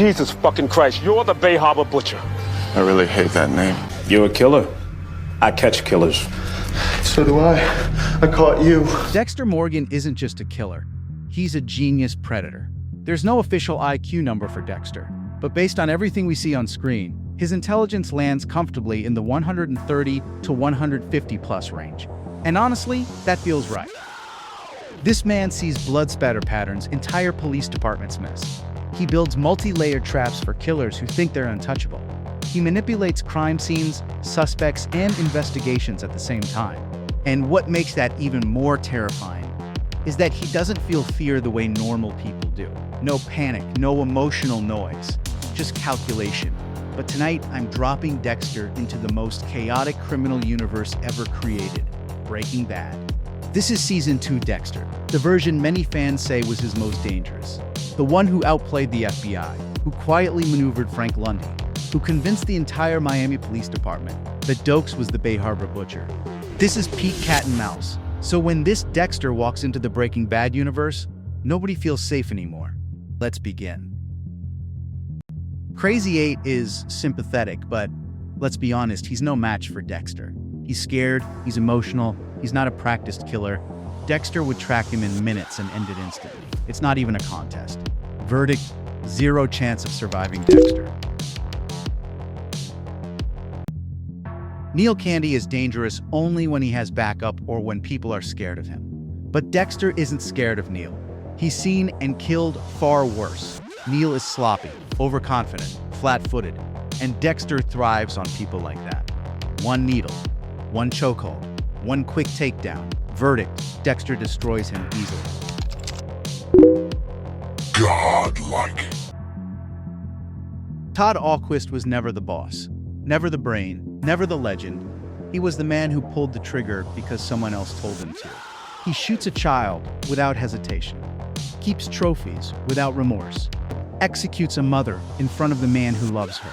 Jesus fucking Christ, you're the Bay Harbor Butcher. I really hate that name. You're a killer. I catch killers. So do I. I caught you. Dexter Morgan isn't just a killer. He's a genius predator. There's no official IQ number for Dexter, but based on everything we see on screen, his intelligence lands comfortably in the 130 to 150 plus range. And honestly, that feels right. This man sees blood spatter patterns entire police departments miss. He builds multi-layered traps for killers who think they're untouchable. He manipulates crime scenes, suspects, and investigations at the same time. And what makes that even more terrifying is that he doesn't feel fear the way normal people do. No panic, no emotional noise, just calculation. But tonight, I'm dropping Dexter into the most chaotic criminal universe ever created, Breaking Bad. This is Season 2 Dexter, the version many fans say was his most dangerous. The one who outplayed the FBI, who quietly maneuvered Frank Lundy, who convinced the entire Miami Police Department that Dokes was the Bay Harbor Butcher. This is peak cat and mouse. So when this Dexter walks into the Breaking Bad universe, nobody feels safe anymore. Let's begin. Krazy 8 is sympathetic, but let's be honest, he's no match for Dexter. He's scared, he's emotional, he's not a practiced killer. Dexter would track him in minutes and end it instantly. It's not even a contest. Verdict, 0 chance of surviving Dexter. Neil Candy is dangerous only when he has backup or when people are scared of him. But Dexter isn't scared of Neil. He's seen and killed far worse. Neil is sloppy, overconfident, flat-footed, and Dexter thrives on people like that. One needle, one chokehold, one quick takedown. Verdict, Dexter destroys him easily. Godlike. Todd Alquist was never the boss, never the brain, never the legend. He was the man who pulled the trigger because someone else told him to. He shoots a child without hesitation, keeps trophies without remorse, executes a mother in front of the man who loves her.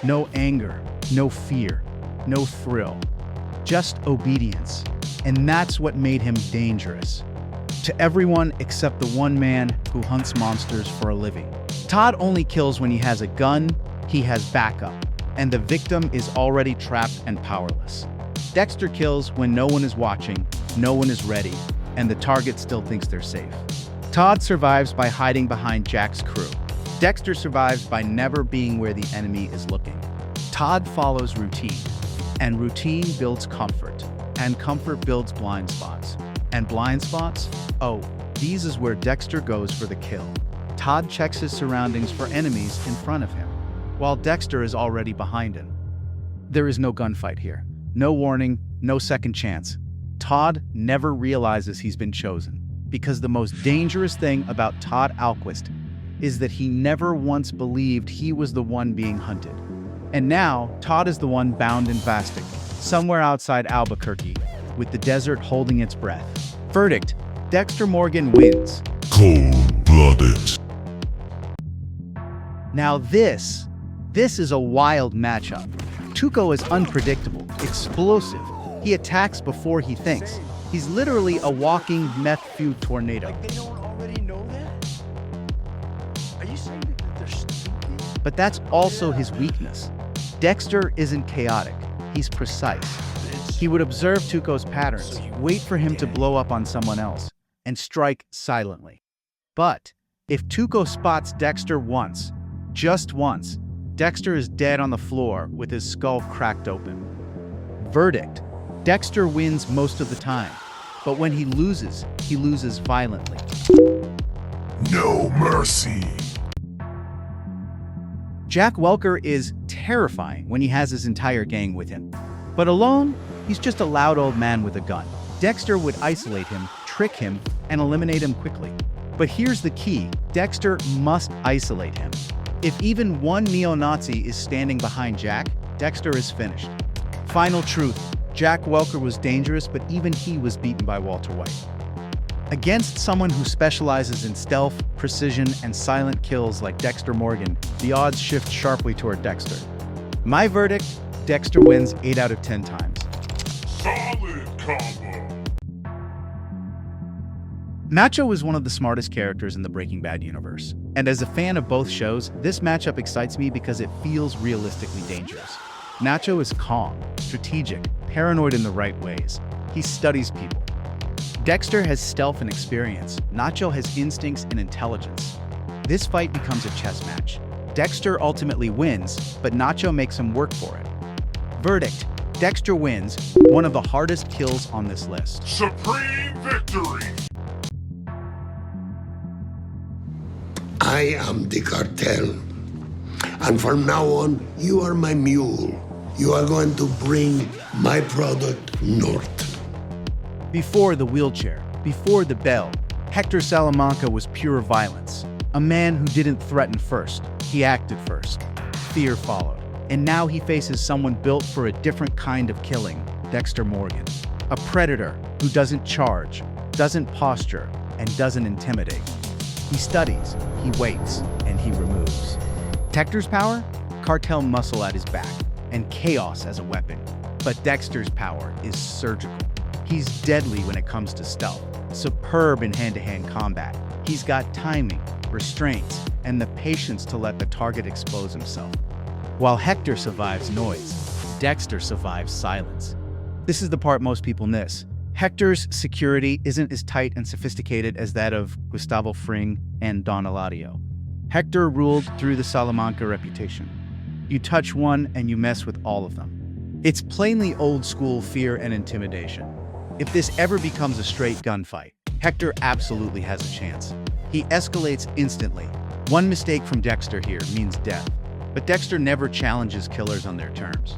No anger, no fear, no thrill, just obedience. And that's what made him dangerous to everyone except the one man who hunts monsters for a living. Todd only kills when he has a gun, he has backup, and the victim is already trapped and powerless. Dexter kills when no one is watching, no one is ready, and the target still thinks they're safe. Todd survives by hiding behind Jack's crew. Dexter survives by never being where the enemy is looking. Todd follows routine, and routine builds comfort, and comfort builds blind spots. And blind spots? Oh, these is where Dexter goes for the kill. Todd checks his surroundings for enemies in front of him, while Dexter is already behind him. There is no gunfight here. No warning, no second chance. Todd never realizes he's been chosen, because the most dangerous thing about Todd Alquist is that he never once believed he was the one being hunted. And now, Todd is the one bound in Vastic, somewhere outside Albuquerque, with the desert holding its breath. Verdict, Dexter Morgan wins. Cold-blooded. Now this is a wild matchup. Tuco is unpredictable, explosive. He attacks before he thinks. He's literally a walking meth-fueled tornado. Like they don't already know that? Are you saying that they're stupid? But that's also his weakness. Dexter isn't chaotic, he's precise. He would observe Tuco's patterns, wait for him to blow up on someone else, and strike silently. But if Tuco spots Dexter once, just once, Dexter is dead on the floor with his skull cracked open. Verdict, Dexter wins most of the time, but when he loses violently. No mercy. Jack Welker is terrifying when he has his entire gang with him. But alone, he's just a loud old man with a gun. Dexter would isolate him, trick him, and eliminate him quickly. But here's the key, Dexter must isolate him. If even one neo-Nazi is standing behind Jack, Dexter is finished. Final truth, Jack Welker was dangerous, but even he was beaten by Walter White. Against someone who specializes in stealth, precision, and silent kills like Dexter Morgan, the odds shift sharply toward Dexter. My verdict, Dexter wins 8 out of 10 times. Solid combo. Nacho is one of the smartest characters in the Breaking Bad universe, and as a fan of both shows, this matchup excites me because it feels realistically dangerous. Nacho is calm, strategic, paranoid in the right ways. He studies people. Dexter has stealth and experience. Nacho has instincts and intelligence. This fight becomes a chess match. Dexter ultimately wins, but Nacho makes him work for it. Verdict: Dexter wins, one of the hardest kills on this list. Supreme victory! I am the cartel. And from now on, you are my mule. You are going to bring my product north. Before the wheelchair, before the bell, Hector Salamanca was pure violence. A man who didn't threaten first. He acted first. Fear followed. And now he faces someone built for a different kind of killing, Dexter Morgan. A predator who doesn't charge, doesn't posture, and doesn't intimidate. He studies, he waits, and he removes. Hector's power? Cartel muscle at his back, and chaos as a weapon. But Dexter's power is surgical. He's deadly when it comes to stealth, superb in hand-to-hand combat. He's got timing, restraints, and the patience to let the target expose himself. While Hector survives noise, Dexter survives silence. This is the part most people miss. Hector's security isn't as tight and sophisticated as that of Gus Fring and Don Eladio. Hector ruled through the Salamanca reputation. You touch one and you mess with all of them. It's plainly old-school fear and intimidation. If this ever becomes a straight gunfight, Hector absolutely has a chance. He escalates instantly. One mistake from Dexter here means death. But Dexter never challenges killers on their terms.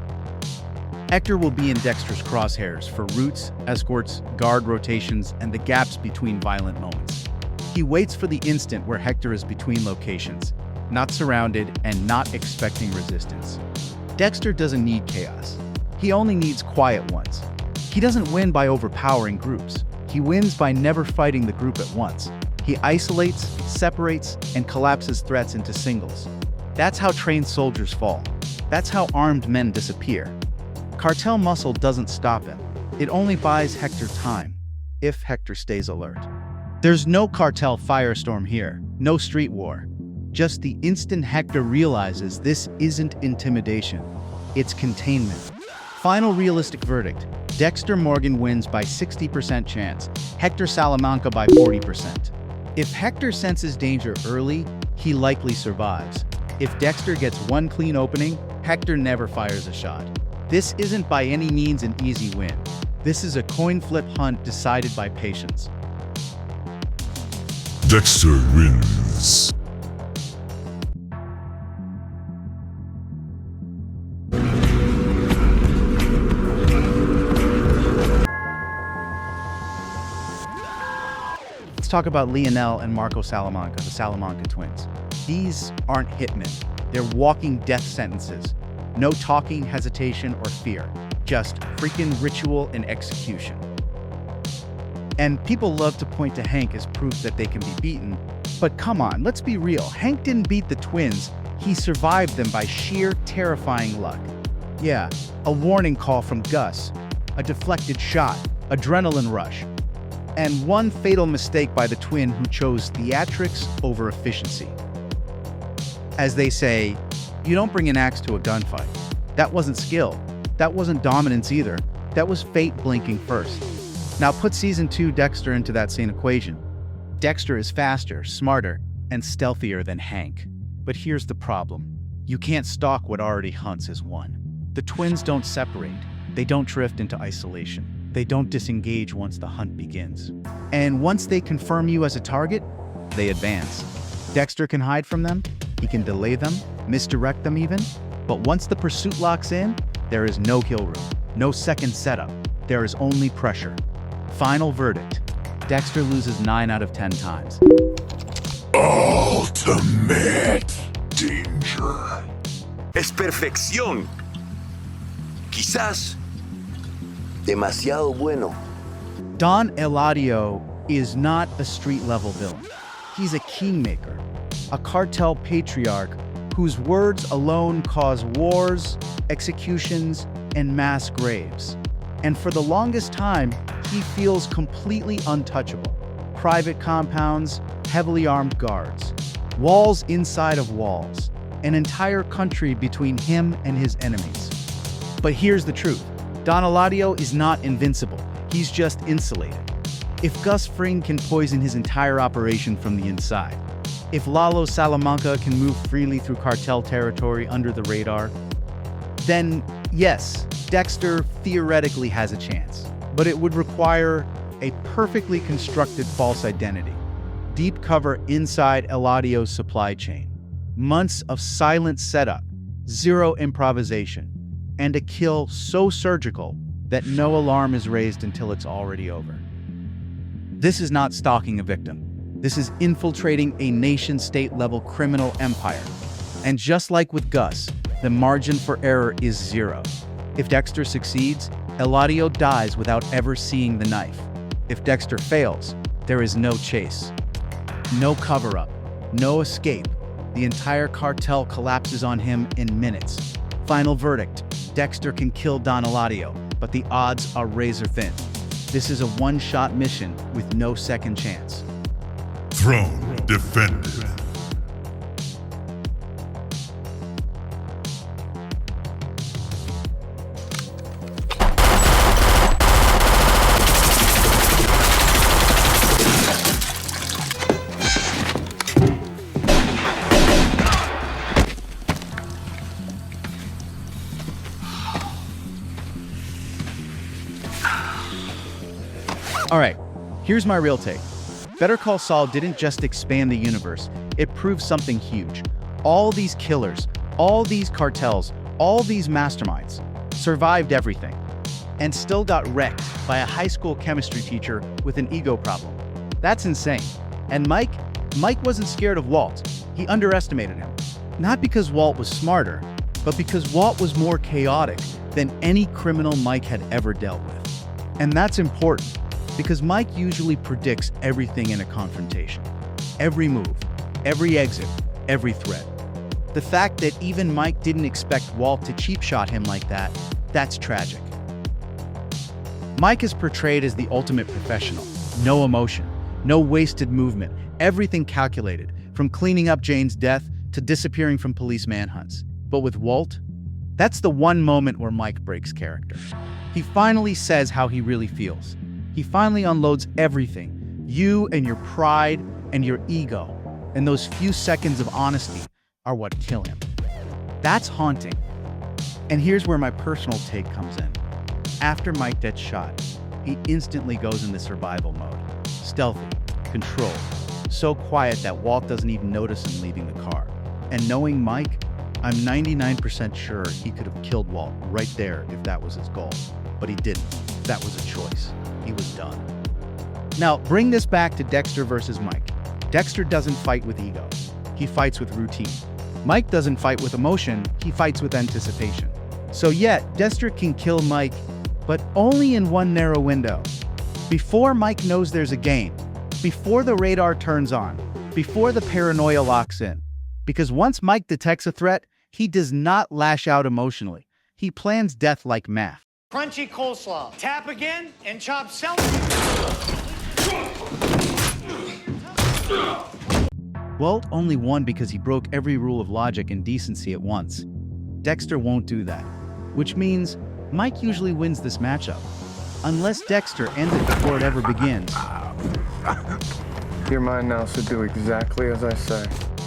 Hector will be in Dexter's crosshairs for routes, escorts, guard rotations, and the gaps between violent moments. He waits for the instant where Hector is between locations, not surrounded and not expecting resistance. Dexter doesn't need chaos. He only needs quiet ones. He doesn't win by overpowering groups. He wins by never fighting the group at once. He isolates, separates, and collapses threats into singles. That's how trained soldiers fall. That's how armed men disappear. Cartel muscle doesn't stop him. It only buys Hector time, if Hector stays alert. There's no cartel firestorm here, no street war. Just the instant Hector realizes this isn't intimidation, it's containment. Final realistic verdict: Dexter Morgan wins by 60% chance, Hector Salamanca by 40%. If Hector senses danger early, he likely survives. If Dexter gets one clean opening, Hector never fires a shot. This isn't by any means an easy win. This is a coin flip hunt decided by patience. Dexter wins. Let's talk about Lionel and Marco Salamanca, the Salamanca twins. These aren't hitmen. They're walking death sentences. No talking, hesitation, or fear. Just freaking ritual and execution. And people love to point to Hank as proof that they can be beaten. But come on, let's be real. Hank didn't beat the twins. He survived them by sheer terrifying luck. Yeah, a warning call from Gus, a deflected shot, adrenaline rush, and one fatal mistake by the twin who chose theatrics over efficiency. As they say, you don't bring an axe to a gunfight. That wasn't skill. That wasn't dominance either. That was fate blinking first. Now put Season 2 Dexter into that same equation. Dexter is faster, smarter, and stealthier than Hank. But here's the problem. You can't stalk what already hunts as one. The twins don't separate. They don't drift into isolation. They don't disengage once the hunt begins. And once they confirm you as a target, they advance. Dexter can hide from them. He can delay them, misdirect them even. But once the pursuit locks in, there is no kill room, no second setup. There is only pressure. Final verdict: Dexter loses 9 out of 10 times. Ultimate danger. Es perfección. Quizás demasiado bueno. Don Eladio is not a street-level villain. He's a kingmaker, a cartel patriarch whose words alone cause wars, executions, and mass graves. And for the longest time, he feels completely untouchable. private compounds, heavily armed guards, walls inside of walls, an entire country between him and his enemies. But here's the truth. Don Eladio is not invincible. He's just insulated. If Gus Fring can poison his entire operation from the inside, if Lalo Salamanca can move freely through cartel territory under the radar, then yes, Dexter theoretically has a chance. But it would require a perfectly constructed false identity, deep cover inside Eladio's supply chain, months of silent setup, zero improvisation, and a kill so surgical that no alarm is raised until it's already over. This is not stalking a victim. This is infiltrating a nation-state level criminal empire. And just like with Gus, the margin for error is zero. If Dexter succeeds, Eladio dies without ever seeing the knife. If Dexter fails, there is no chase, no cover-up, no escape. The entire cartel collapses on him in minutes. Final verdict, Dexter can kill Don Eladio, but the odds are razor thin. This is a one-shot mission with no second chance. Throne defended. All right, here's my real take. Better Call Saul didn't just expand the universe, it proved something huge. All these killers, all these cartels, all these masterminds survived everything and still got wrecked by a high school chemistry teacher with an ego problem. That's insane. And Mike wasn't scared of Walt. He underestimated him. Not because Walt was smarter, but because Walt was more chaotic than any criminal Mike had ever dealt with. And that's important, because Mike usually predicts everything in a confrontation. Every move, every exit, every threat. The fact that even Mike didn't expect Walt to cheap shot him like that, that's tragic. Mike is portrayed as the ultimate professional. No emotion, no wasted movement, everything calculated, from cleaning up Jane's death to disappearing from police manhunts. But with Walt, that's the one moment where Mike breaks character. He finally says how he really feels. He finally unloads everything, you and your pride and your ego, and those few seconds of honesty are what kill him. That's haunting. And here's where my personal take comes in. After Mike gets shot, he instantly goes into survival mode. Stealthy, controlled, so quiet that Walt doesn't even notice him leaving the car. And knowing Mike, I'm 99% sure he could have killed Walt right there if that was his goal. But he didn't. That was a choice. He was done. Now, bring this back to Dexter versus Mike. Dexter doesn't fight with ego. He fights with routine. Mike doesn't fight with emotion. He fights with anticipation. So yeah, Dexter can kill Mike, but only in one narrow window. Before Mike knows there's a game. Before the radar turns on. Before the paranoia locks in. Because once Mike detects a threat, he does not lash out emotionally. He plans death like math. Crunchy coleslaw. Tap again and chop celery. Walt only won because he broke every rule of logic and decency at once. Dexter won't do that, which means Mike usually wins this matchup, unless Dexter ends it before it ever begins. You're mine now, so do exactly as I say.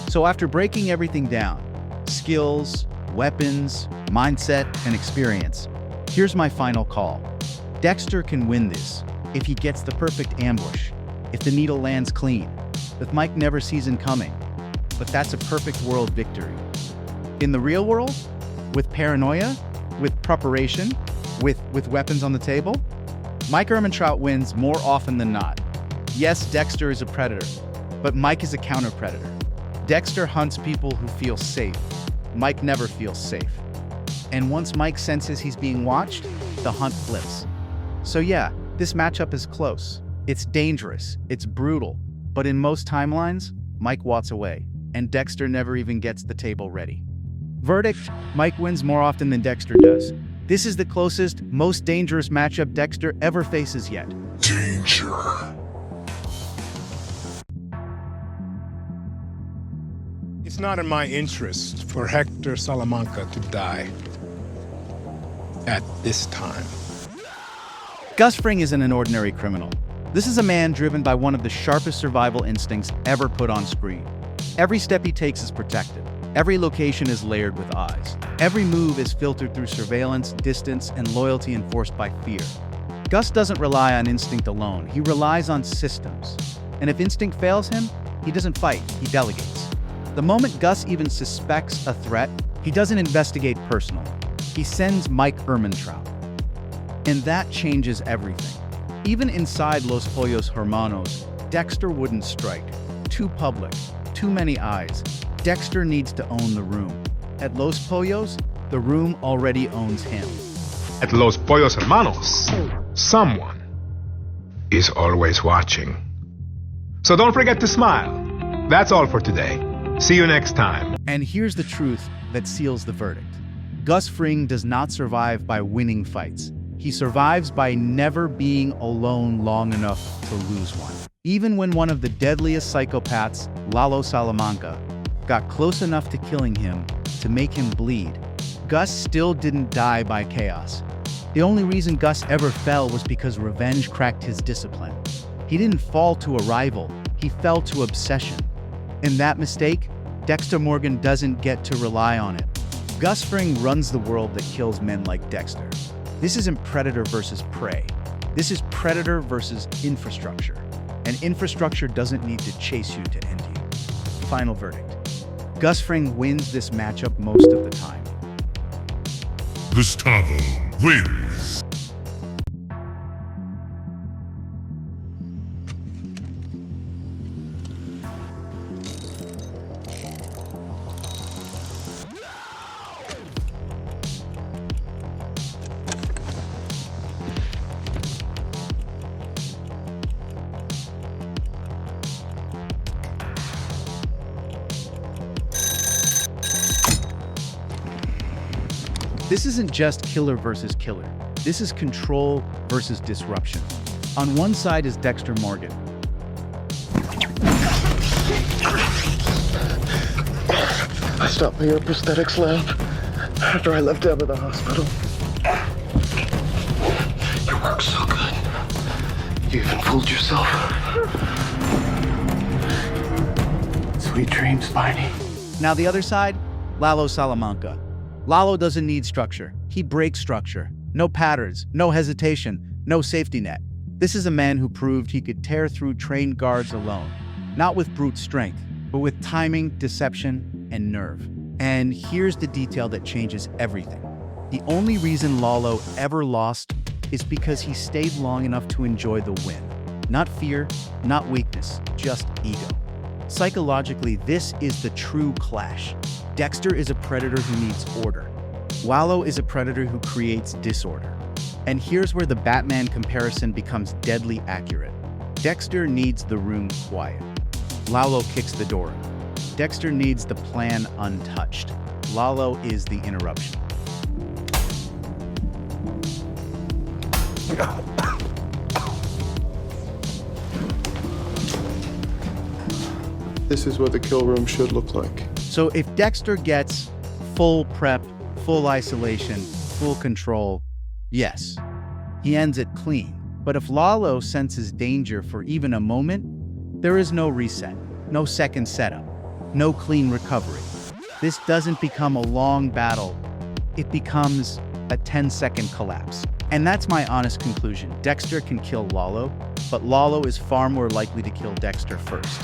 So after breaking everything down, skills, weapons, mindset, and experience, here's my final call. Dexter can win this if he gets the perfect ambush, if the needle lands clean, if Mike never sees him coming. But that's a perfect world victory. In the real world, with paranoia, with preparation, with weapons on the table, Mike Ehrmantraut wins more often than not. Yes, Dexter is a predator, but Mike is a counter-predator. Dexter hunts people who feel safe. Mike never feels safe. And once Mike senses he's being watched, the hunt flips. So yeah, this matchup is close. It's dangerous, it's brutal, but in most timelines, Mike walks away, and Dexter never even gets the table ready. Verdict, Mike wins more often than Dexter does. This is the closest, most dangerous matchup Dexter ever faces yet. Danger. It's not in my interest for Hector Salamanca to die at this time. Gus Fring isn't an ordinary criminal. This is a man driven by one of the sharpest survival instincts ever put on screen. Every step he takes is protected. Every location is layered with eyes. Every move is filtered through surveillance, distance, and loyalty enforced by fear. Gus doesn't rely on instinct alone. He relies on systems. And if instinct fails him, he doesn't fight, he delegates. The moment Gus even suspects a threat, he doesn't investigate personally. He sends Mike Ehrmantraut. And that changes everything. Even inside Los Pollos Hermanos, Dexter wouldn't strike. Too public, too many eyes. Dexter needs to own the room. At Los Pollos, the room already owns him. At Los Pollos Hermanos, someone is always watching. So don't forget to smile. That's all for today. See you next time. And here's the truth that seals the verdict. Gus Fring does not survive by winning fights. He survives by never being alone long enough to lose one. Even when one of the deadliest psychopaths, Lalo Salamanca, got close enough to killing him to make him bleed, Gus still didn't die by chaos. The only reason Gus ever fell was because revenge cracked his discipline. He didn't fall to a rival, he fell to obsession. In that mistake, Dexter Morgan doesn't get to rely on it. Gus Fring runs the world that kills men like Dexter. This isn't predator versus prey. This is predator versus infrastructure. And infrastructure doesn't need to chase you to end you. Final verdict. Gus Fring wins this matchup most of the time. Gustavo wins. This isn't just killer versus killer. This is control versus disruption. On one side is Dexter Morgan. I stopped by your prosthetics lab after I left Deb at the hospital. You work so good. You even fooled yourself. Sweet dreams, Spidey. Now the other side, Lalo Salamanca. Lalo doesn't need structure. He breaks structure. No patterns, no hesitation, no safety net. This is a man who proved he could tear through trained guards alone, not with brute strength, but with timing, deception, and nerve. And here's the detail that changes everything. The only reason Lalo ever lost is because he stayed long enough to enjoy the win. Not fear, not weakness, just ego. Psychologically, this is the true clash. Dexter is a predator who needs order. Lalo is a predator who creates disorder. And here's where the Batman comparison becomes deadly accurate. Dexter needs the room quiet. Lalo kicks the door. Dexter needs the plan untouched. Lalo is the interruption. This is what the kill room should look like. So if Dexter gets full prep, full isolation, full control, yes, he ends it clean. But if Lalo senses danger for even a moment, there is no reset, no second setup, no clean recovery. This doesn't become a long battle. It becomes a 10-second collapse. And that's my honest conclusion. Dexter can kill Lalo, but Lalo is far more likely to kill Dexter first.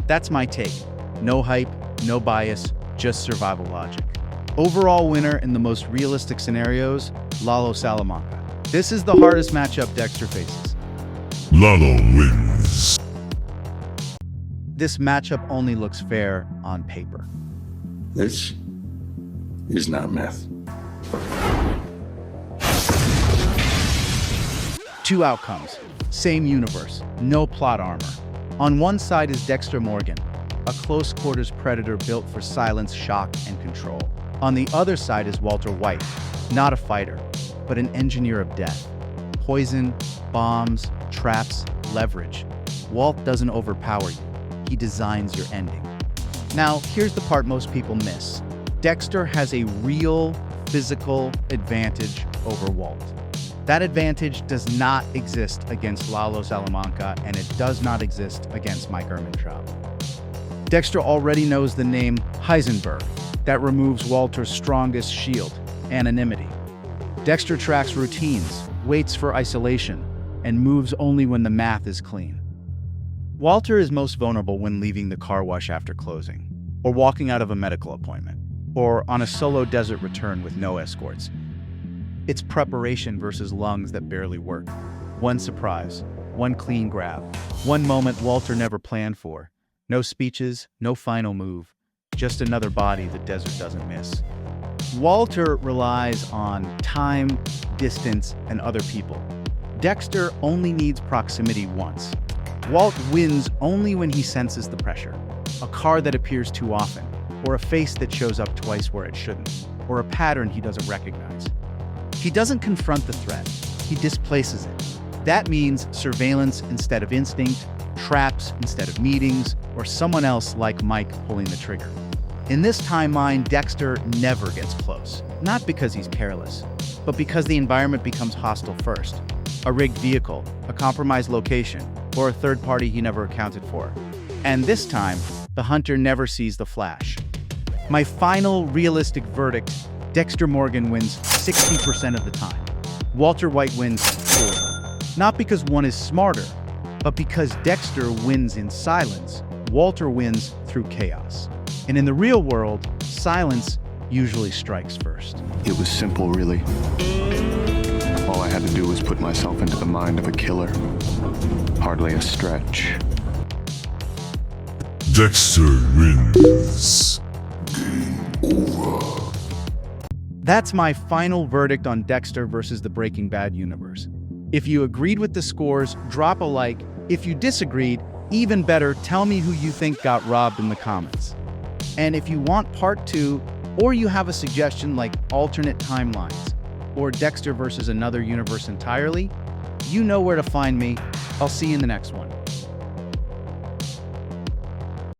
That's my take. No hype, no bias, just survival logic. Overall winner in the most realistic scenarios, Lalo Salamanca. This is the hardest matchup Dexter faces. Lalo wins. This matchup only looks fair on paper. This is not meth. Two outcomes, same universe, no plot armor. On one side is Dexter Morgan, a close-quarters predator built for silence, shock, and control. On the other side is Walter White, not a fighter, but an engineer of death. Poison, bombs, traps, leverage. Walt doesn't overpower you. He designs your ending. Now, here's the part most people miss. Dexter has a real physical advantage over Walt. That advantage does not exist against Lalo Salamanca, and it does not exist against Mike Ehrmantraut. Dexter already knows the name Heisenberg. That removes Walter's strongest shield, anonymity. Dexter tracks routines, waits for isolation, and moves only when the math is clean. Walter is most vulnerable when leaving the car wash after closing, or walking out of a medical appointment, or on a solo desert return with no escorts. It's preparation versus lungs that barely work. One surprise, one clean grab, one moment Walter never planned for. No speeches, no final move, just another body the desert doesn't miss. Walter relies on time, distance, and other people. Dexter only needs proximity once. Walt wins only when he senses the pressure. A car that appears too often, or a face that shows up twice where it shouldn't, or a pattern he doesn't recognize. He doesn't confront the threat, he displaces it. That means surveillance instead of instinct, traps instead of meetings, or someone else like Mike pulling the trigger. In this timeline, Dexter never gets close. Not because he's careless, but because the environment becomes hostile first. A rigged vehicle, a compromised location, or a third party he never accounted for. And this time, the hunter never sees the flash. My final realistic verdict, Dexter Morgan wins 60% of the time. Walter White wins 40%. Not because one is smarter, but because Dexter wins in silence, Walter wins through chaos. And in the real world, silence usually strikes first. It was simple, really. All I had to do was put myself into the mind of a killer. Hardly a stretch. Dexter wins. That's my final verdict on Dexter versus the Breaking Bad universe. If you agreed with the scores, drop a like. If you disagreed, even better, tell me who you think got robbed in the comments. And if you want part 2, or you have a suggestion like alternate timelines, or Dexter versus another universe entirely, you know where to find me. I'll see you in the next one.